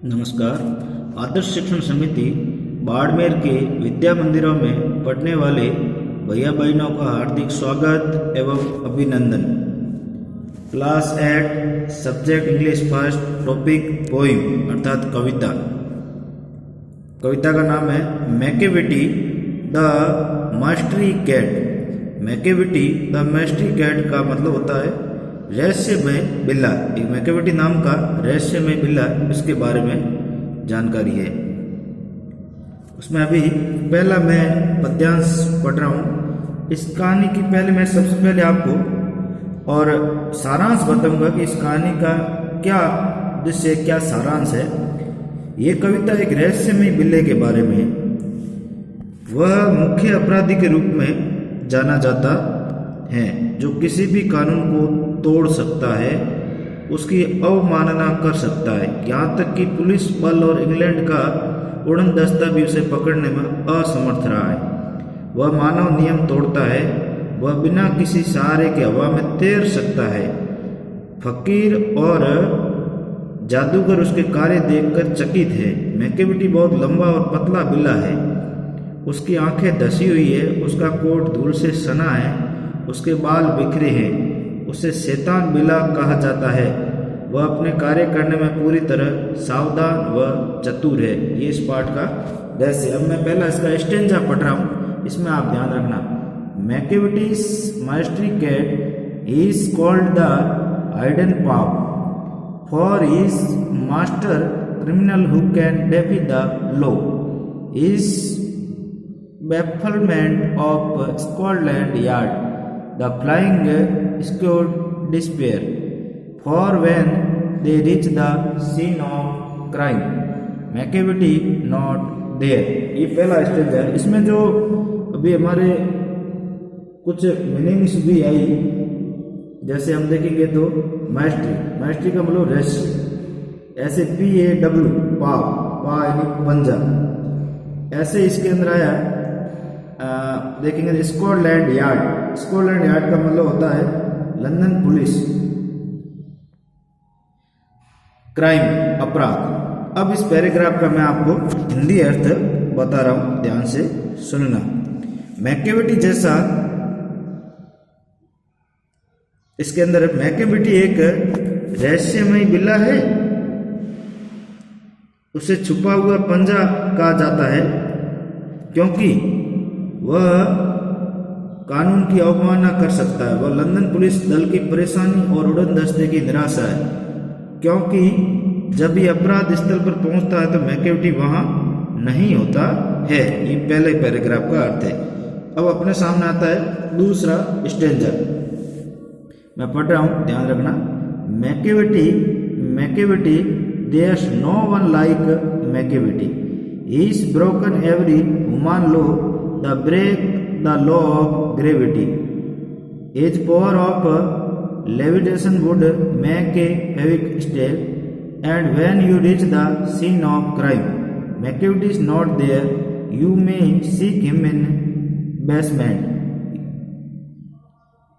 नमस्कार। आदर्श शिक्षण समिति बाड़मेर के विद्या मंदिरों में पढ़ने वाले भैया बहनों का हार्दिक स्वागत एवं अभिनंदन। Class 8 subject English first, topic poem अर्थात कविता। कविता का नाम है Macavity the mystery cat. Macavity the mystery cat का मतलब होता है रहस्यमय बिल्ला। एक मैकेविटी नाम का रहस्यमय बिल्ला, इसके बारे में जानकारी है। उसमें अभी पहला मैं पद्यांश पढ़ रहा हूँ। इस कहानी की मैं सबसे पहले आपको और सारांश बताऊंगा कि इस कहानी का क्या उद्देश्य, क्या सारांश है। ये कविता एक रहस्यमय बिल्ले के बारे में है। वह मुख्य अपराधी के रूप में जाना जाता है जो किसी भी कानून को तोड़ सकता है, उसकी अवमानना कर सकता है, यहाँ तक कि पुलिस बल और इंग्लैंड का उड़न दस्ता भी उसे पकड़ने में असमर्थ रहा है। वह मानव नियम तोड़ता है, वह बिना किसी सहारे के हवा में तैर सकता है। फकीर और जादूगर उसके कार्य देखकर चकित है। मैकेविटी बहुत लंबा और पतला बिल्ला है, उसकी आंखें धसी हुई है, उसका कोट धूल से सना है, उसके बाल बिखरे हैं, उसे शैतान बिल्ला कहा जाता है। वह अपने कार्य करने में पूरी तरह सावधान व चतुर है। ये इस पाठ का रहस्य। अब मैं पहला इसका स्टेंजा पढ़ रहा हूँ, इसमें आप ध्यान रखना। Macavity's mastery cat is called the hidden paw for his master criminal who can defy the law is bafflement of Scotland Yard, the flying squad despair, for when they reach the scene of crime, Macavity not there। ये पहला stage है। इसमें जो अभी हमारे कुछ meanings भी आई, जैसे हम देखेंगे तो मास्टरी का मतलब रहस्य, ऐसे PAW पा यानी पंजा, ऐसे इसके अंदर आया। देखेंगे स्कॉटलैंड यार्ड का मतलब होता है लंदन पुलिस, क्राइम अपराध। अब इस पैराग्राफ का मैं आपको हिंदी अर्थ बता रहा हूं, ध्यान से सुनना। मैकेविटी जैसा, इसके अंदर मैकेविटी एक रहस्यमय बिल्ला है, उसे छुपा हुआ पंजा कहा जाता है क्योंकि वह कानून की अवमानना कर सकता है। वह लंदन पुलिस दल की परेशानी और उड़न दस्ते की निराशा है, क्योंकि जब ये अपराध स्थल पर पहुंचता है तो मैकेविटी वहां नहीं होता है। ये पहले पैराग्राफ का अर्थ है। अब अपने सामने आता है दूसरा स्टेंजा, मैं पढ़ रहा हूं, ध्यान रखना। Macavity there's no one like Macavity, he is broken every human law, the break the law of gravity. His power of levitation would make a havoc still, and when you reach the scene of crime, Macavity is not there. You may seek him in basement,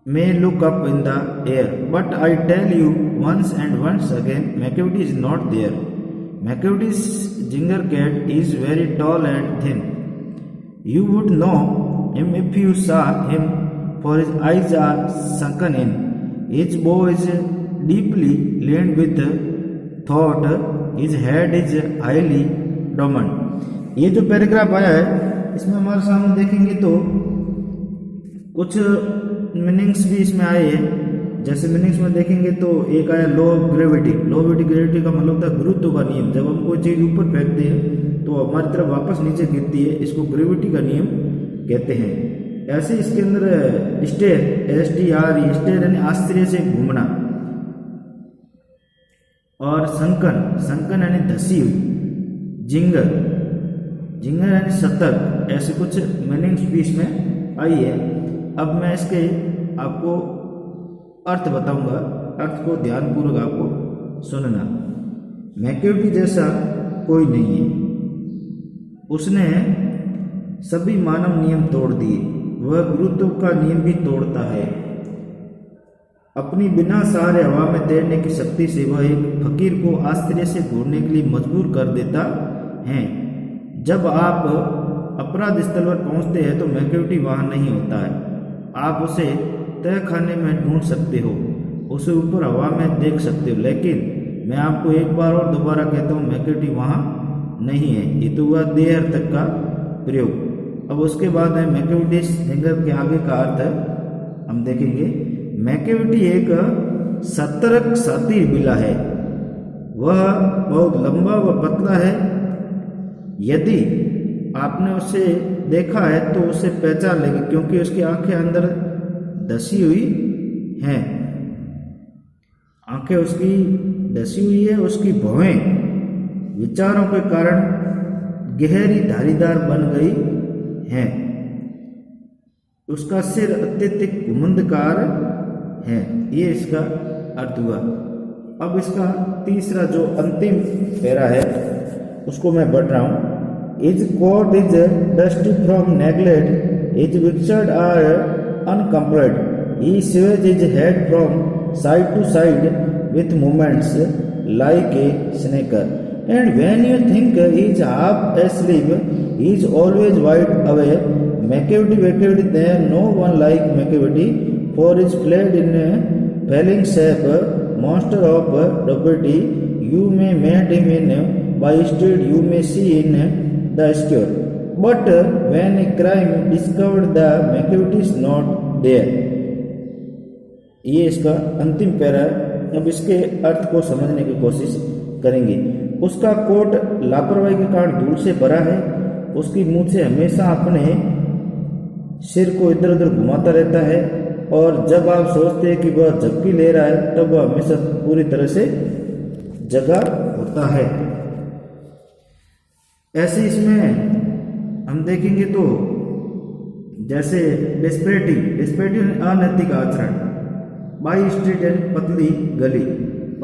may look up in the air, but I tell you once and once again, Macavity is not there. Macavity's ginger cat is very tall and thin. You would know him if you saw him, for his eyes are sunken in. His bow is deeply lined with thought. His head is highly dormant। ये जो paragraph आया है, इसमें हमारे सामने देखेंगे तो कुछ मीनिंग्स भी इसमें आए हैं। जैसे मीनिंग्स में देखेंगे तो एक आया लॉ ऑफ ग्रेविटी। ग्रेविटी का मतलब होता है गुरुत्व का नियम। जब हम कोई चीज ऊपर फेंकते हैं तो हमारी तरफ वापस नीचे गिरती है, इसको ग्रेविटी का नियम कहते हैं। ऐसे इसके अंदर स्टेयर, STR, स्टेयर यानी आश्चर्य से घूमना, और संकन यानी धसी हुई, जिंगर यानी सतर्क। ऐसे कुछ मीनिंग्स भी इसमें आई है। अब मैं इसके आपको अर्थ बताऊंगा, अर्थ को ध्यानपूर्वक आपको सुनना। मैकेविटी जैसा कोई नहीं है, उसने सभी मानव नियम तोड़ दिए, वह गुरुत्व का नियम भी तोड़ता है। अपनी बिना सहारे हवा में तैरने की शक्ति से वह एक फकीर को आश्चर्य से घूरने के लिए मजबूर कर देता है। जब आप अपराध स्थल पर पहुंचते हैं तो मैकेविटी वहां नहीं होता है। आप उसे तय खाने में ढूंढ सकते हो, उसे ऊपर हवा में देख सकते हो, लेकिन मैं आपको एक बार और दोबारा कहता हूँ मैकेविटी वहां नहीं है। ये तो हुआ देर तक का प्रयोग। अब उसके बाद है मैकेविटी फिंगर के आगे का अर्थ हम देखेंगे। मैकेविटी एक सतर्क शातिर बिल्ला है। वह बहुत लंबा व पतला है। यदि आपने उसे देखा है तो उसे पहचान लेंगे, क्योंकि उसकी आंखें अंदर धसी हुई हैं। आंखें उसकी धसी हुई है। उसकी भौहें विचारों के कारण गहरी धारीदार बन गई हैं। उसका सिर अत्यधिक घुमंदकार है। ये इसका अर्थ हुआ। अब इसका तीसरा जो अंतिम पैरा है उसको मैं बढ़ रहा हूँ। His coat is dusty from neglect, his whiskers are uncomplete, he sways his head from side to side with movements like a snake, and when you think he is half asleep, he is always wide awake. Macavity, there no one like Macavity, for his flayed in failing shape, monster of property. You may meet him in by street, you may see in the square, but when a crime discovered, the Macavity is not there. ये इसका अंतिम para है। अब इसके अर्थ को समझने की कोशिश करेंगे। उसका कोट लापरवाही के कारण धूल से भरा है। उसकी मूंछ से हमेशा अपने सिर को इधर उधर घुमाता रहता है, और जब आप सोचते हैं कि वह झपकी ले रहा है तब वह हमेशा पूरी तरह से जगा होता है। ऐसे इसमें हम देखेंगे तो जैसे डिस्पेरेटिव अनैतिक आचरण, बाई स्ट्रीट एंड पतली गली,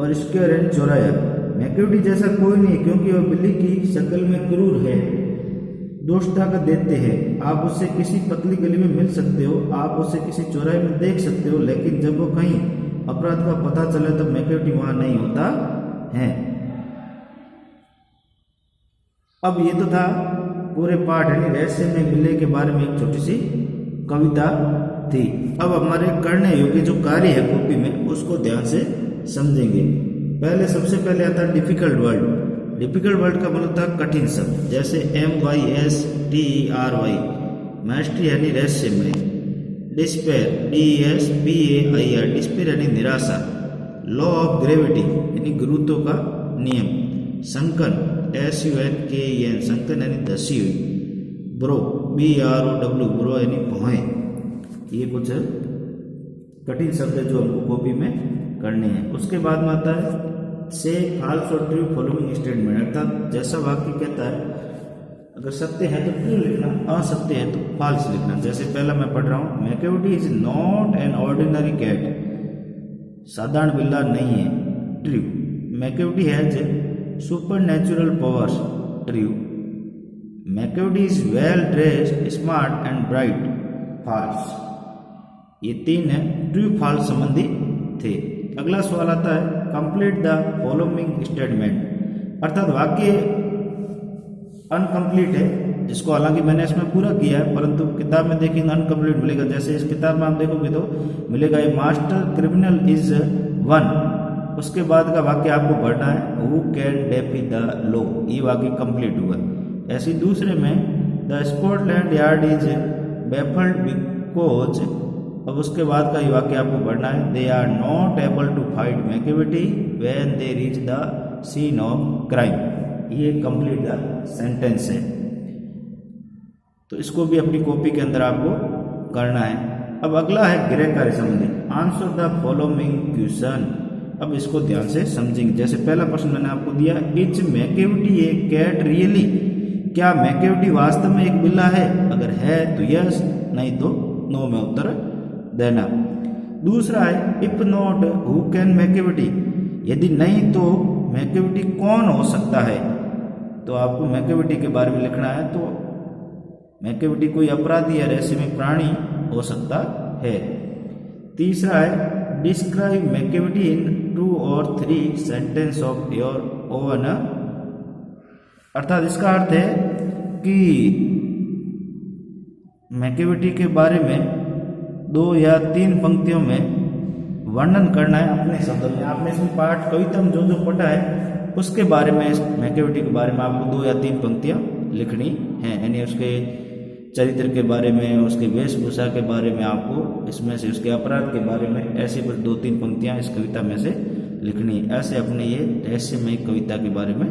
और स्क्वायर एंड चौराया। मैकेविटी जैसा कोई नहीं, क्योंकि वह बिल्ली की शक्ल में क्रूर है, दोषता का देते हैं। आप उससे किसी पतली गली में मिल सकते हो, आप उसे किसी चौराहे में देख सकते हो, लेकिन जब वो कहीं अपराध का पता चले तब मैकेविटी वहां नहीं होता है। अब ये तो था पूरे पाठ यानी रहस्य में बिल्ली के बारे में एक छोटी सी कविता थी। अब हमारे करने योग्य जो कार्य है कॉपी में उसको ध्यान से समझेंगे। सबसे पहले आता है डिफिकल्ट वर्ड। डिफिकल्ट वर्ड का मतलब था कठिन शब्द, जैसे MYSTERY, मैस्ट्री यानी रहस्य में। डिस्पेयर, DESPAIR, डिस्पेयर यानी निराशा। लॉ ऑफ ग्रेविटी यानी गुरुत्व का नियम। संकन, SUNKEN, संकन यानी धसी हुई। ब्रो, BROW, ब्रो यानी भौहें। ये कुछ कठिन शब्द है जो हमको कॉपी में करने हैं। उसके बाद में आता है से फॉल्स और ट्रू फॉलोइंग स्टेटमेंट, अर्थात जैसा वाक्य कहता है अगर सत्य है तो ट्रू लिखना, असत्य है तो फॉल्स लिखना। जैसे पहला मैं पढ़ रहा हूँ, Macavity is not an ordinary cat, साधारण बिल्ला नहीं है। True, Macavity has super natural powers. True, Macavity is well dressed, smart and bright. False. ये तीन है ट्रू फॉल्स संबंधी थे। अगला सवाल आता है कंप्लीट द फॉलोइंग स्टेटमेंट, अर्थात वाक्य अनकंप्लीट है, जिसको हालांकि मैंने इसमें पूरा किया है परंतु किताब में देखेंगे अनकंप्लीट मिलेगा। जैसे इस किताब में आप देखोगे तो मिलेगा a master criminal is one, उसके बाद का वाक्य आपको पढ़ना है who can defy the law, ये वाक्य कंप्लीट हुआ। ऐसे दूसरे में the Scotland Yard is baffled because, अब उसके बाद का ये वाक्य आपको पढ़ना है they are not able to fight Macavity when they reach the scene of crime. ये कंप्लीट द सेंटेंस है, तो इसको भी अपनी कॉपी के अंदर आपको करना है। अब अगला है गृह कार्य संबंधी, आंसर द फॉलोइंग क्वेश्चन। अब इसको ध्यान से समझेंगे। जैसे पहला प्रश्न मैंने आपको दिया, is Macavity a cat really, क्या मैकेविटी वास्तव में एक बिल्ला है? अगर है तो यस, नहीं तो नो में उत्तर देना। दूसरा है if not who can Macavity, यदि नहीं तो मैकेविटी कौन हो सकता है? तो आपको मैकेविटी के बारे में लिखना है। तो मैकेविटी कोई अपराधी या रहस्यमय प्राणी हो सकता है। तीसरा है describe Macavity in 2 or 3 sentence of your own. अर्थात इसका अर्थ है कि मैकेविटी के बारे में 2 या 3 पंक्तियों में वर्णन करना है अपने शब्दों में। आपने इसमें पाठ कविता में जो पढ़ा है उसके बारे में, मैकेविटी के बारे में आपको 2 या 3 पंक्तियां लिखनी है, यानी उसके चरित्र के बारे में, उसके वेशभूषा के बारे में, आपको इसमें से उसके अपराध के बारे में ऐसी कुछ 2-3 पंक्तियां इस कविता में से लिखनी। ऐसे अपने ये रहस्यमय कविता के बारे में